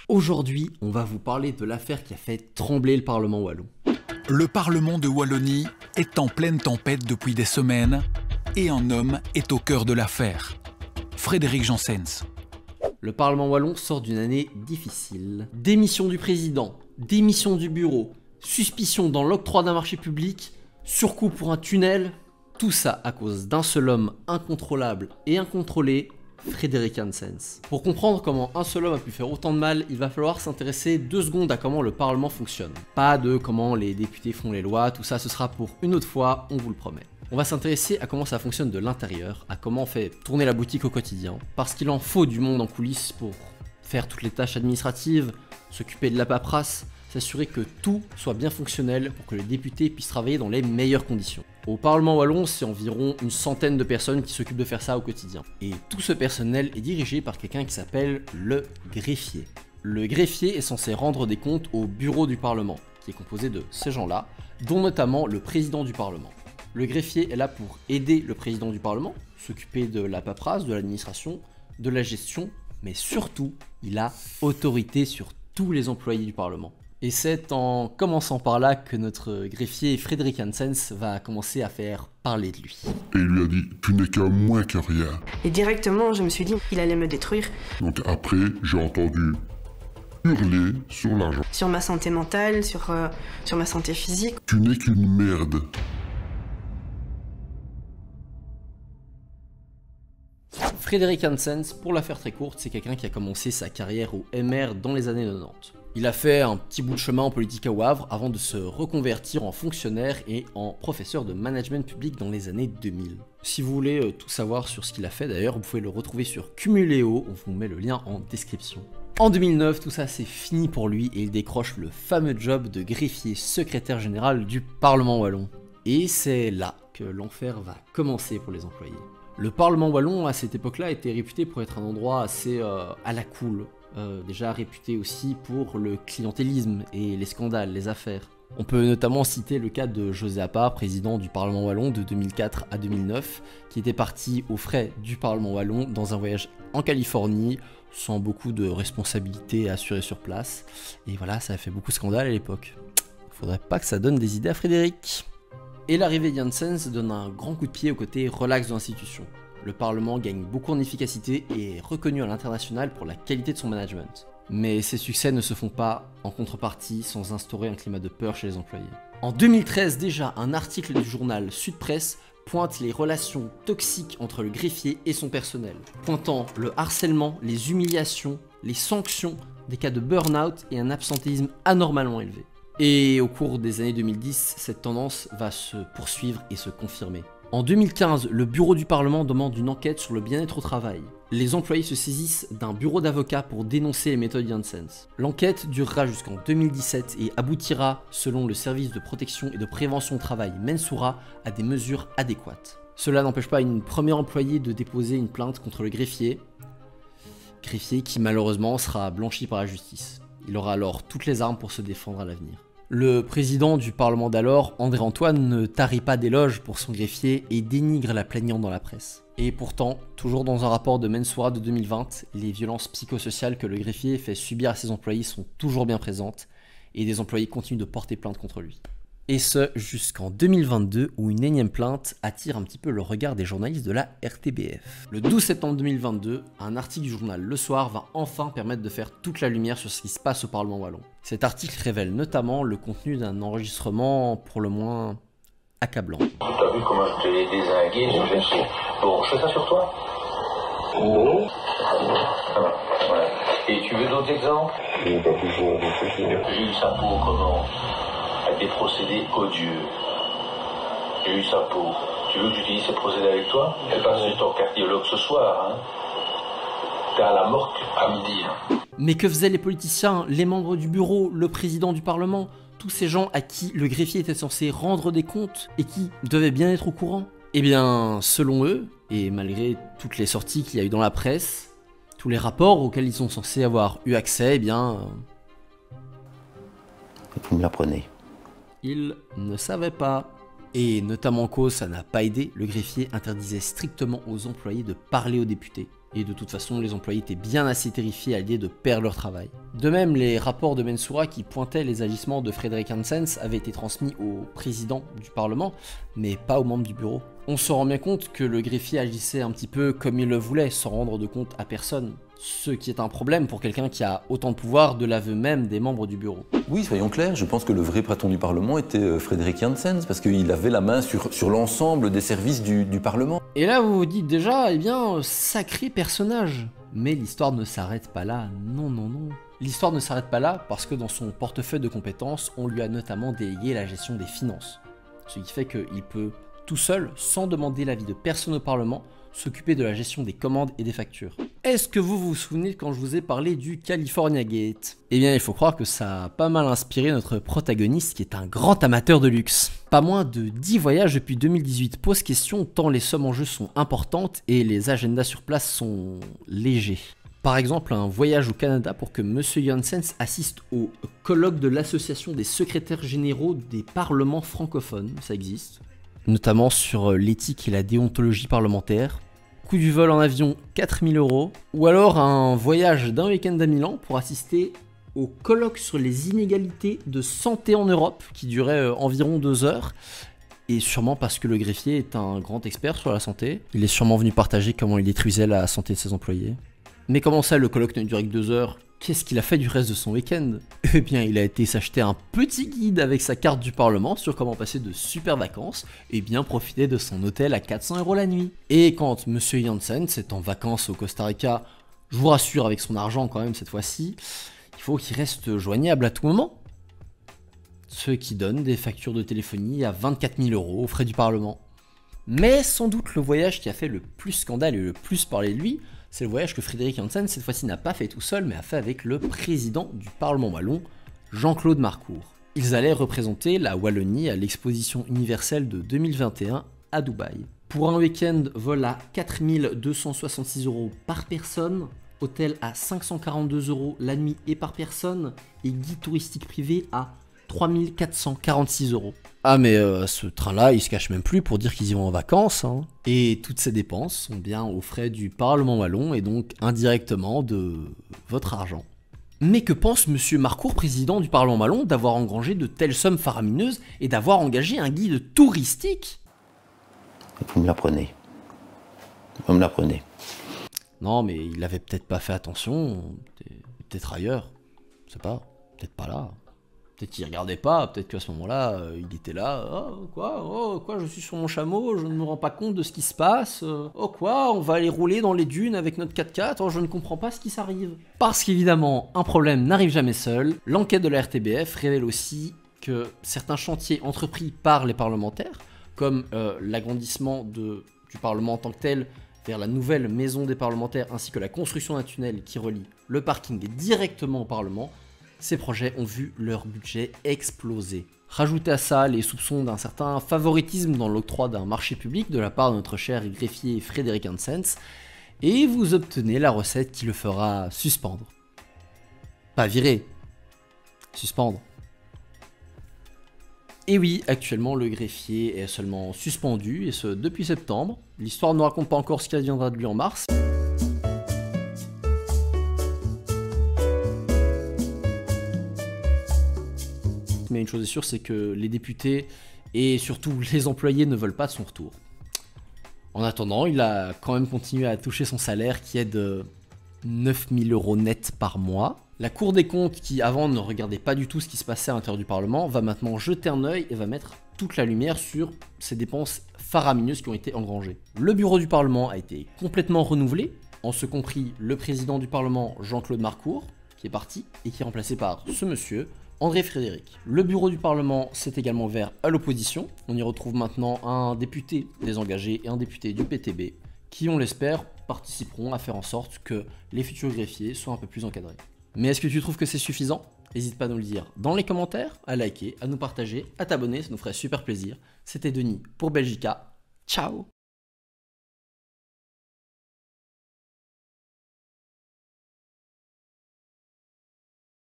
Aujourd'hui, on va vous parler de l'affaire qui a fait trembler le Parlement wallon. Le Parlement de Wallonie est en pleine tempête depuis des semaines et un homme est au cœur de l'affaire. Frédéric Janssens. Le Parlement wallon sort d'une année difficile. Démission du président, démission du bureau, suspicion dans l'octroi d'un marché public, surcoût pour un tunnel, tout ça à cause d'un seul homme incontrôlable et incontrôlé, Frédéric Janssens. Pour comprendre comment un seul homme a pu faire autant de mal, il va falloir s'intéresser 2 secondes à comment le Parlement fonctionne. Pas de comment les députés font les lois, tout ça ce sera pour une autre fois, on vous le promet. On va s'intéresser à comment ça fonctionne de l'intérieur, à comment on fait tourner la boutique au quotidien, parce qu'il en faut du monde en coulisses pour faire toutes les tâches administratives, s'occuper de la paperasse, s'assurer que tout soit bien fonctionnel pour que les députés puissent travailler dans les meilleures conditions. Au Parlement wallon, c'est environ une centaine de personnes qui s'occupent de faire ça au quotidien. Et tout ce personnel est dirigé par quelqu'un qui s'appelle le greffier. Le greffier est censé rendre des comptes au bureau du Parlement, qui est composé de ces gens-là, dont notamment le président du Parlement. Le greffier est là pour aider le président du Parlement, s'occuper de la paperasse, de l'administration, de la gestion, mais surtout, il a autorité sur tous les employés du Parlement. Et c'est en commençant par là que notre greffier Frédéric Janssens va commencer à faire parler de lui. Et il lui a dit « tu n'es qu'un moins que rien ». Et directement, je me suis dit qu'il allait me détruire. Donc après, j'ai entendu hurler sur l'argent. Sur ma santé mentale, sur ma santé physique. Tu n'es qu'une merde. Frédéric Janssens, pour la faire très courte, c'est quelqu'un qui a commencé sa carrière au MR dans les années 90. Il a fait un petit bout de chemin en politique à Wavre avant de se reconvertir en fonctionnaire et en professeur de management public dans les années 2000. Si vous voulez tout savoir sur ce qu'il a fait d'ailleurs, vous pouvez le retrouver sur Cumuléo, on vous met le lien en description. En 2009, tout ça c'est fini pour lui et il décroche le fameux job de greffier secrétaire général du Parlement wallon. Et c'est là que l'enfer va commencer pour les employés. Le Parlement wallon à cette époque-là était réputé pour être un endroit assez à la cool. Déjà réputé aussi pour le clientélisme et les scandales, les affaires. On peut notamment citer le cas de José Appart, président du Parlement wallon de 2004 à 2009, qui était parti aux frais du Parlement wallon dans un voyage en Californie, sans beaucoup de responsabilités assurées sur place. Et voilà, ça a fait beaucoup de scandales à l'époque. Faudrait pas que ça donne des idées à Frédéric. Et l'arrivée de Janssens donne un grand coup de pied au côté relax de l'institution. Le Parlement gagne beaucoup en efficacité et est reconnu à l'international pour la qualité de son management. Mais ces succès ne se font pas en contrepartie sans instaurer un climat de peur chez les employés. En 2013 déjà, un article du journal Sud Presse pointe les relations toxiques entre le greffier et son personnel, pointant le harcèlement, les humiliations, les sanctions, des cas de burn-out et un absentéisme anormalement élevé. Et au cours des années 2010, cette tendance va se poursuivre et se confirmer. En 2015, le bureau du Parlement demande une enquête sur le bien-être au travail. Les employés se saisissent d'un bureau d'avocats pour dénoncer les méthodes Janssens. L'enquête durera jusqu'en 2017 et aboutira, selon le service de protection et de prévention au travail Mensoura, à des mesures adéquates. Cela n'empêche pas une première employée de déposer une plainte contre le greffier qui malheureusement sera blanchi par la justice. Il aura alors toutes les armes pour se défendre à l'avenir. Le président du Parlement d'alors, André Antoine, ne tarit pas d'éloges pour son greffier et dénigre la plaignante dans la presse. Et pourtant, toujours dans un rapport de Mensoura de 2020, les violences psychosociales que le greffier fait subir à ses employés sont toujours bien présentes et des employés continuent de porter plainte contre lui. Et ce, jusqu'en 2022 où une énième plainte attire un petit peu le regard des journalistes de la RTBF. Le 12 septembre 2022, un article du journal Le Soir va enfin permettre de faire toute la lumière sur ce qui se passe au Parlement wallon. Cet article révèle notamment le contenu d'un enregistrement pour le moins accablant. T'as vu comment je t'ai dézingué, je cherchais. Bon, je fais ça sur toi? Non. Ça va, voilà. Et tu veux d'autres exemples? Oui, pas toujours. J'ai eu sa peau comment? Avec des procédés odieux. J'ai eu sa peau. Tu veux que j'utilise ces procédés avec toi? Elle passe sur ton cardiologue ce soir, hein? T'es à la morte à midi, hein. Mais que faisaient les politiciens, les membres du bureau, le président du Parlement, tous ces gens à qui le greffier était censé rendre des comptes et qui devaient bien être au courant? Eh bien, selon eux, et malgré toutes les sorties qu'il y a eu dans la presse, tous les rapports auxquels ils sont censés avoir eu accès, eh bien... Vous me l'apprenez. Ils ne savaient pas. Et notamment en cause, ça n'a pas aidé, le greffier interdisait strictement aux employés de parler aux députés. Et de toute façon, les employés étaient bien assez terrifiés à l'idée de perdre leur travail. De même, les rapports de Mansoura qui pointaient les agissements de Frédéric Hanssens avaient été transmis au président du Parlement, mais pas aux membres du bureau. On se rend bien compte que le greffier agissait un petit peu comme il le voulait, sans rendre de compte à personne. Ce qui est un problème pour quelqu'un qui a autant de pouvoir de l'aveu même des membres du bureau. Oui, soyons clairs, je pense que le vrai patron du Parlement était Frédéric Hanssens, parce qu'il avait la main sur l'ensemble des services du Parlement. Et là vous vous dites déjà, eh bien, sacré personnage. Mais l'histoire ne s'arrête pas là, non. L'histoire ne s'arrête pas là parce que dans son portefeuille de compétences, on lui a notamment délégué la gestion des finances. Ce qui fait qu'il peut, tout seul, sans demander l'avis de personne au Parlement, s'occuper de la gestion des commandes et des factures. Est-ce que vous vous souvenez quand je vous ai parlé du California Gate? Eh bien, il faut croire que ça a pas mal inspiré notre protagoniste qui est un grand amateur de luxe. Pas moins de 10 voyages depuis 2018 posent question tant les sommes en jeu sont importantes et les agendas sur place sont légers. Par exemple, un voyage au Canada pour que Monsieur Hanssens assiste au colloque de l'association des secrétaires généraux des parlements francophones, ça existe, notamment sur l'éthique et la déontologie parlementaire. Coût du vol en avion 4000 €, ou alors un voyage d'un week-end à Milan pour assister au colloque sur les inégalités de santé en Europe qui durait environ 2 heures, et sûrement parce que le greffier est un grand expert sur la santé. Il est sûrement venu partager comment il détruisait la santé de ses employés. Mais comment ça, le colloque ne durait que 2 heures? Qu'est-ce qu'il a fait du reste de son week-end? Eh bien, il a été s'acheter un petit guide avec sa carte du Parlement sur comment passer de super vacances et bien profiter de son hôtel à 400 € la nuit. Et quand Monsieur Hanssens est en vacances au Costa Rica, je vous rassure avec son argent quand même cette fois-ci, il faut qu'il reste joignable à tout moment. Ce qui donne des factures de téléphonie à 24 000 € aux frais du Parlement. Mais sans doute le voyage qui a fait le plus scandale et le plus parler de lui, c'est le voyage que Frédéric Hanssens cette fois-ci n'a pas fait tout seul, mais a fait avec le président du Parlement wallon, Jean-Claude Marcourt. Ils allaient représenter la Wallonie à l'exposition universelle de 2021 à Dubaï. Pour un week-end, vol à 4 266 € par personne, hôtel à 542 € la nuit et par personne, et guide touristique privé à 3 446 €. Ah mais ce train-là, il se cache même plus pour dire qu'ils y vont en vacances, hein. Et toutes ces dépenses sont bien aux frais du Parlement wallon et donc indirectement de votre argent. Mais que pense Monsieur Marcourt, président du Parlement wallon, d'avoir engrangé de telles sommes faramineuses et d'avoir engagé un guide touristique? Vous me l'apprenez. Vous me l'apprenez. Non mais il avait peut-être pas fait attention, peut-être ailleurs, je sais pas, peut-être pas là. Peut-être qu'il regardait pas, peut-être qu'à ce moment-là, il était là, oh quoi, je suis sur mon chameau, je ne me rends pas compte de ce qui se passe, oh quoi, on va aller rouler dans les dunes avec notre 4x4, oh je ne comprends pas ce qui s'arrive. Parce qu'évidemment, un problème n'arrive jamais seul, l'enquête de la RTBF révèle aussi que certains chantiers entrepris par les parlementaires, comme l'agrandissement du Parlement en tant que tel, vers la nouvelle maison des parlementaires, ainsi que la construction d'un tunnel qui relie le parking directement au Parlement, ces projets ont vu leur budget exploser. Rajoutez à ça les soupçons d'un certain favoritisme dans l'octroi d'un marché public de la part de notre cher greffier Frédéric Hanssens, et vous obtenez la recette qui le fera suspendre. Pas virer, suspendre. Et oui, actuellement le greffier est seulement suspendu, et ce depuis septembre. L'histoire ne raconte pas encore ce qui adviendra de lui en mars. Mais une chose est sûre, c'est que les députés et surtout les employés ne veulent pas de son retour. En attendant, il a quand même continué à toucher son salaire qui est de 9 000 € net par mois. La Cour des comptes, qui avant ne regardait pas du tout ce qui se passait à l'intérieur du Parlement, va maintenant jeter un œil et va mettre toute la lumière sur ces dépenses faramineuses qui ont été engrangées. Le bureau du Parlement a été complètement renouvelé, en ce compris le président du Parlement Jean-Claude Marcourt, qui est parti et qui est remplacé par ce monsieur, André Frédéric. Le bureau du Parlement s'est également ouvert à l'opposition. On y retrouve maintenant un député désengagé et un député du PTB qui, on l'espère, participeront à faire en sorte que les futurs greffiers soient un peu plus encadrés. Mais est-ce que tu trouves que c'est suffisant? N'hésite pas à nous le dire dans les commentaires, à liker, à nous partager, à t'abonner, ça nous ferait super plaisir. C'était Denis pour Belgica. Ciao!